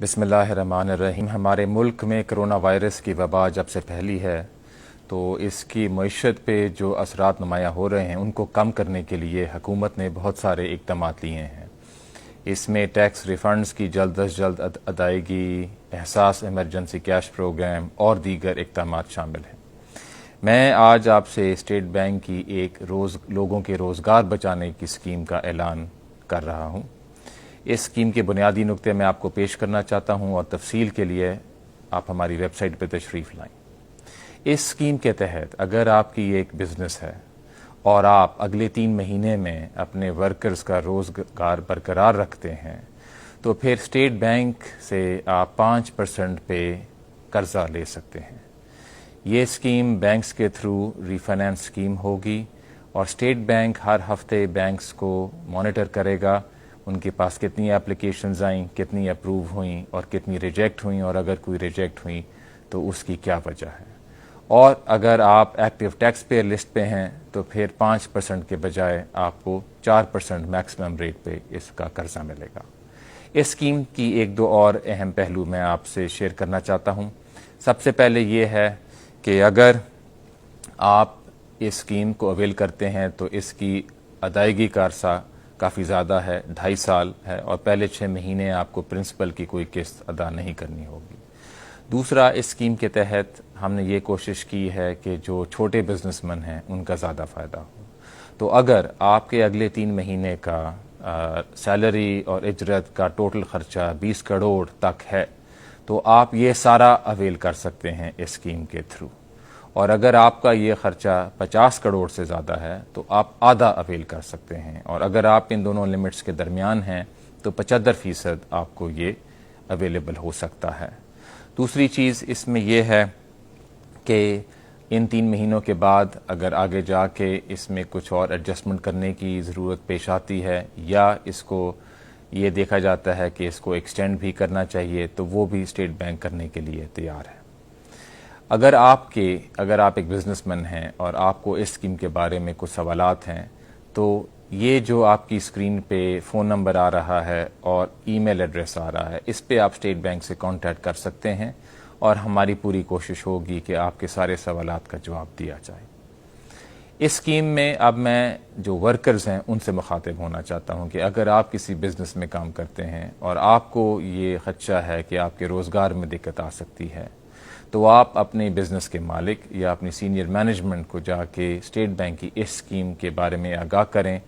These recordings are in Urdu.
بسم اللہ الرحمن الرحیم۔ ہمارے ملک میں کرونا وائرس کی وبا جب سے پھیلی ہے تو اس کی معیشت پہ جو اثرات نمایاں ہو رہے ہیں ان کو کم کرنے کے لیے حکومت نے بہت سارے اقدامات لیے ہیں۔ اس میں ٹیکس ریفنڈز کی جلد از جلد ادائیگی، احساس ایمرجنسی کیش پروگرام اور دیگر اقدامات شامل ہیں۔ میں آج آپ سے اسٹیٹ بینک کی ایک لوگوں کے روزگار بچانے کی اسکیم کا اعلان کر رہا ہوں۔ اس اسکیم کے بنیادی نقطے میں آپ کو پیش کرنا چاہتا ہوں اور تفصیل کے لیے آپ ہماری ویب سائٹ پہ تشریف لائیں۔ اس اسکیم کے تحت اگر آپ کی ایک بزنس ہے اور آپ اگلے 3 مہینے میں اپنے ورکرز کا روزگار برقرار رکھتے ہیں تو پھر اسٹیٹ بینک سے آپ 5% پہ قرضہ لے سکتے ہیں۔ یہ اسکیم بینکس کے تھرو ری فائنانس اسکیم ہوگی اور اسٹیٹ بینک ہر ہفتے بینکس کو مانیٹر کرے گا، ان کے پاس کتنی اپلیکیشنز آئیں، کتنی اپروو ہوئیں اور کتنی ریجیکٹ ہوئیں، اور اگر کوئی ریجیکٹ ہوئیں تو اس کی کیا وجہ ہے۔ اور اگر آپ ایکٹیو ٹیکس پیئر لسٹ پہ ہیں تو پھر 5% کے بجائے آپ کو 4% میکسیمم ریٹ پہ اس کا قرضہ ملے گا۔ اس اسکیم کی 1-2 اور اہم پہلو میں آپ سے شیئر کرنا چاہتا ہوں۔ سب سے پہلے یہ ہے کہ اگر آپ اس اسکیم کو اویل کرتے ہیں تو اس کی ادائیگی کا عرصہ کافی زیادہ ہے، 2.5 سال ہے، اور پہلے 6 مہینے آپ کو پرنسپل کی کوئی قسط ادا نہیں کرنی ہوگی۔ دوسرا، اس اسکیم کے تحت ہم نے یہ کوشش کی ہے کہ جو چھوٹے بزنس مین ہیں ان کا زیادہ فائدہ ہو۔ تو اگر آپ کے اگلے 3 مہینے کا سیلری اور اجرت کا ٹوٹل خرچہ 20 کروڑ تک ہے تو آپ یہ سارا اویل کر سکتے ہیں اس اسکیم کے تھرو، اور اگر آپ کا یہ خرچہ 50 کروڑ سے زیادہ ہے تو آپ آدھا اویل کر سکتے ہیں، اور اگر آپ ان دونوں لمٹس کے درمیان ہیں تو 75% آپ کو یہ اویلیبل ہو سکتا ہے۔ دوسری چیز اس میں یہ ہے کہ ان 3 مہینوں کے بعد اگر آگے جا کے اس میں کچھ اور ایڈجسٹمنٹ کرنے کی ضرورت پیش آتی ہے یا اس کو یہ دیکھا جاتا ہے کہ اس کو ایکسٹینڈ بھی کرنا چاہیے تو وہ بھی اسٹیٹ بینک کرنے کے لیے تیار ہے۔ اگر آپ ایک بزنس مین ہیں اور آپ کو اس اسکیم کے بارے میں کچھ سوالات ہیں تو یہ جو آپ کی اسکرین پہ فون نمبر آ رہا ہے اور ای میل ایڈریس آ رہا ہے، اس پہ آپ اسٹیٹ بینک سے کانٹیکٹ کر سکتے ہیں اور ہماری پوری کوشش ہوگی کہ آپ کے سارے سوالات کا جواب دیا جائے۔ اس اسکیم میں اب میں جو ورکرز ہیں ان سے مخاطب ہونا چاہتا ہوں کہ اگر آپ کسی بزنس میں کام کرتے ہیں اور آپ کو یہ خدشہ ہے کہ آپ کے روزگار میں دقت آ سکتی ہے تو آپ اپنے بزنس کے مالک یا اپنی سینئر مینجمنٹ کو جا کے اسٹیٹ بینک کی اس اسکیم کے بارے میں آگاہ کریں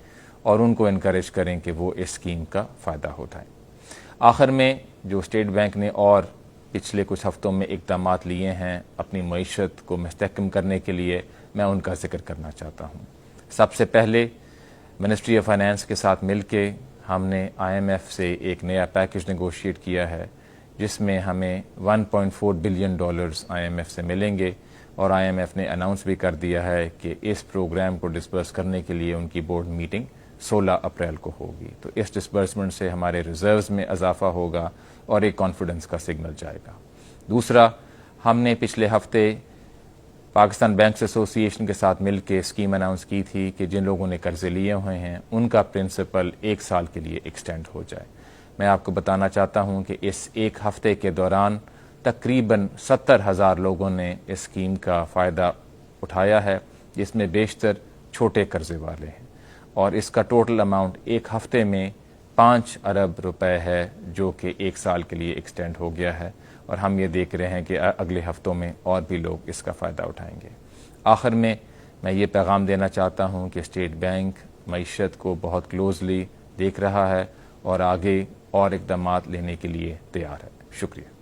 اور ان کو انکریج کریں کہ وہ اس اسکیم کا فائدہ اٹھائیں۔ آخر میں جو اسٹیٹ بینک نے اور پچھلے کچھ ہفتوں میں اقدامات لیے ہیں اپنی معیشت کو مستحکم کرنے کے لیے، میں ان کا ذکر کرنا چاہتا ہوں۔ سب سے پہلے منسٹری آف فائنانس کے ساتھ مل کے ہم نے IMF سے ایک نیا پیکج نیگوشیٹ کیا ہے جس میں ہمیں $1.4 بلین IMF سے ملیں گے، اور IMF نے اناؤنس بھی کر دیا ہے کہ اس پروگرام کو ڈسبرس کرنے کے لیے ان کی بورڈ میٹنگ 16 اپریل کو ہوگی۔ تو اس ڈسبرسمنٹ سے ہمارے ریزروز میں اضافہ ہوگا اور ایک کانفیڈنس کا سگنل جائے گا۔ دوسرا، ہم نے پچھلے ہفتے پاکستان بینکس ایسوسی ایشن کے ساتھ مل کے اسکیم اناؤنس کی تھی کہ جن لوگوں نے قرضے لیے ہوئے ہیں ان کا پرنسپل 1 سال کے لیے ایکسٹینڈ ہو جائے۔ میں آپ کو بتانا چاہتا ہوں کہ اس 1 ہفتے کے دوران تقریباً 70,000 لوگوں نے اس اسکیم کا فائدہ اٹھایا ہے، جس میں بیشتر چھوٹے قرضے والے ہیں، اور اس کا ٹوٹل اماؤنٹ 1 ہفتے میں 5 ارب روپے ہے جو کہ 1 سال کے لیے ایکسٹینڈ ہو گیا ہے، اور ہم یہ دیکھ رہے ہیں کہ اگلے ہفتوں میں اور بھی لوگ اس کا فائدہ اٹھائیں گے۔ آخر میں یہ پیغام دینا چاہتا ہوں کہ اسٹیٹ بینک معیشت کو بہت کلوزلی دیکھ رہا ہے اور آگے اور اقدامات لینے کے لیے تیار ہے۔ شکریہ۔